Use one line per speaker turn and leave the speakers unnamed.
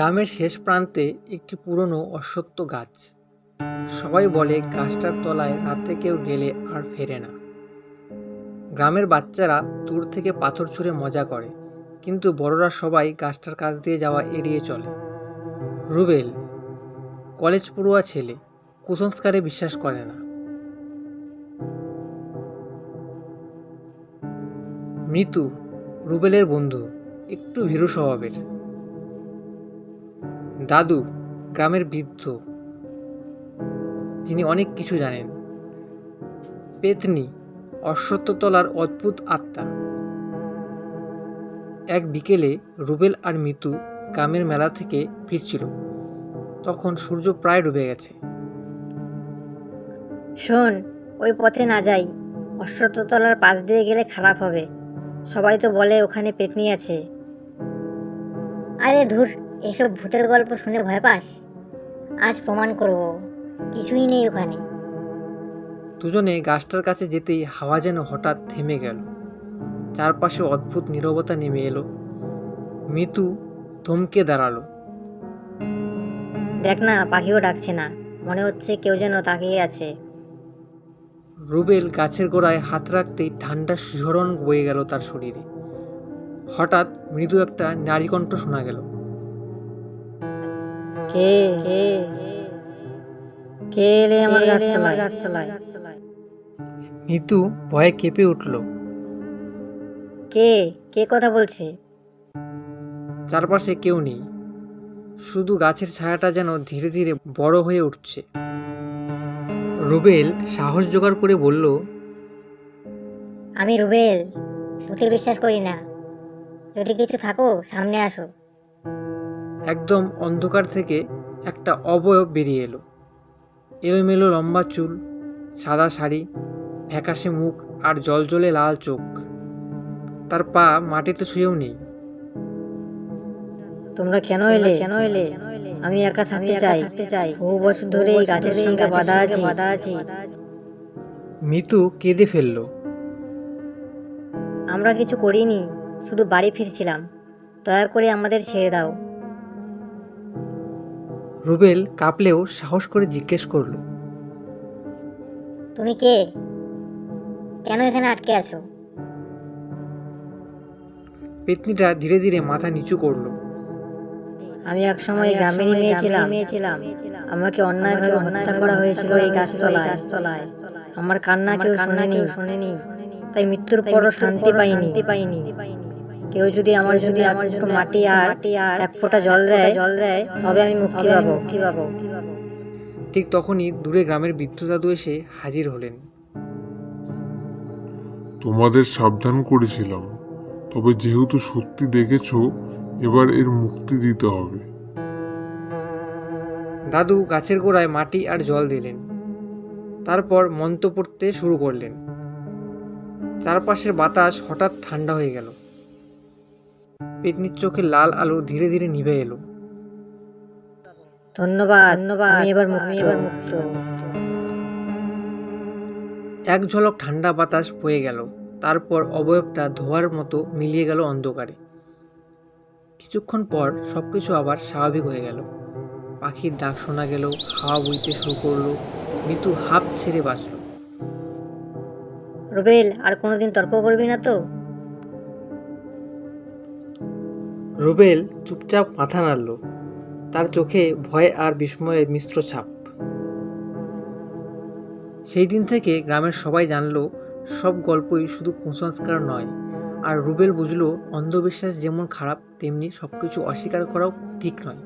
গ্রামের শেষ প্রান্তে একটি পুরনো অশ্বত্থ গাছ। সবাই বলে গাছটার তলায় রাতে কেউ গেলে আর ফেরে না। গ্রামের বাচ্চারা দূর থেকে পাথর ছুঁড়ে মজা করে, কিন্তু বড়রা সবাই গাছটার কাছ দিয়ে যাওয়া এড়িয়ে চলে। রুবেল কলেজ পড়ুয়া ছেলে, কুসংস্কারে বিশ্বাস করে না। মৃত্যু রুবেলের বন্ধু, একটু ভীরু স্বভাবের। দাদু গ্রামের বৃদ্ধ, তিনি অনেক কিছু জানেন। পেতনি অশ্বত্থতলার অদ্ভুত আত্মা। এক বিকেলে রুবেল আর মিতু গ্রামের মেলা থেকে ফিরছিল। তখন সূর্য প্রায় ডুবে গেছে।
শোন, ওই পথে না যাই, অশ্বত্থতলার পাশ দিয়ে গেলে খারাপ হবে। সবাই তো বলে ওখানে পেতনি আছে। আরে ধুর, এসব ভূতের গল্প শুনে ভয় পাস? আজ প্রমাণ করব, কিছুই নেই ওখানে।
দুজনে গাছটার কাছে যেতেই হাওয়া যেন হঠাৎ থেমে গেল। চারপাশে অদ্ভুত নীরবতা নেমে এলো। মিতু থমকে দাঁড়ালো।
দেখ না, পাখিও ডাকছে না, মনে হচ্ছে কেউ যেন তাকিয়ে আছে।
রুবেল গাছের গোড়ায় হাত রাখতেই ঠান্ডা শিহরণ বয়ে গেল তার শরীরে। হঠাৎ মৃদু একটা নারী কণ্ঠ শোনা গেল।
কে কে কে এলে আমার গাছ তলায়?
মিতু ভয়ে কেঁপে উঠল।
কে কে কথা বলছে?
চারপাশে কেউ নেই, শুধু গাছের ছায়াটা যেন ধীরে ধীরে বড় হয়ে উঠছে। রুবেল সাহস জোগাড় করে বলল,
আমি রুবেল, ভূতে বিশ্বাস করি না। যদি কিছু থাকো সামনে আসো।
একদম অন্ধকার থেকে একটা অবয়ব বেরিয়ে এলো। এলোমেলো লম্বা চুল, সাদা শাড়ি, ফ্যাকাশে মুখ আর জলজলে লাল চোখ। তার পা মাটিতে ছুঁয়েও নেই।
তোমরা কেন এলে? আমি একা থাকতে চাই। বহু বছর ধরে এই গাছের সঙ্গে বাধা আছি।
মিতু কেঁদে ফেলল।
আমরা কিছু করিনি, শুধু বাড়ি ফিরছিলাম। দয়া করে আমাদের ছেড়ে দাও।
রুবেল কাঁপলেও সাহস করে জিজ্ঞেস করল,
তুমি কে? কেন এখানে আটকে আছো?
পেতনিটা ধীরে ধীরে মাথা নিচু করলো।
আমি এক সময় গ্রামেরই মেয়ে ছিলাম। আমাকে অন্যায়ভাবে হত্যা করা হয়েছিল এই গাছতলায়। আমার কান্না কেউ শোনেনি। তাই মৃত্যুর পরও শান্তি পাইনি। কেউ যদি আমার একটু মাটি আর এক ফোঁটা জল দেয়, তবে আমি মুক্তি পাবো।
ঠিক তখনই দূরে গ্রামের বৃদ্ধ দাদু এসে হাজির হলেন।
তোমাদের সাবধান করেছিলাম, তবে যেহেতু সত্যি দেখেছো, এবার এর মুক্তি দিতে হবে।
দাদু গাছের গোড়ায় মাটি আর জল দিলেন, তারপর মন্ত্র পড়তে শুরু করলেন। চারপাশের বাতাস হঠাৎ ঠান্ডা হয়ে গেল। পেতনির চোখে লাল আলো ধীরে ধীরে নিভে এলো।
ধন্যবাদ, আমি এবার মুক্ত।
এক ঝলক ঠান্ডা বাতাস বয়ে গেল, তারপর অবয়বটা ধোঁয়ার মতো মিলিয়ে গেল অন্ধকারে। কিছুক্ষণ পর সবকিছু আবার স্বাভাবিক হয়ে গেল। পাখির ডাক শোনা গেল, হাওয়া বইতে শুরু করলো। মিতু হাঁপ ছেড়ে বাঁচল।
রুবেল, আর কোনোদিন তর্ক করবি না তো?
রুবেল চুপচাপ মাথা নাড়ল, তার চোখে ভয় আর বিস্ময়ের মিশ্র ছাপ। সেই দিন থেকে গ্রামের সবাই জানলো সব গল্পই শুধু কুসংস্কার নয়। আর রুবেল বুঝলো অন্ধবিশ্বাস যেমন খারাপ, তেমনি সবকিছু অস্বীকার করাও ঠিক নয়।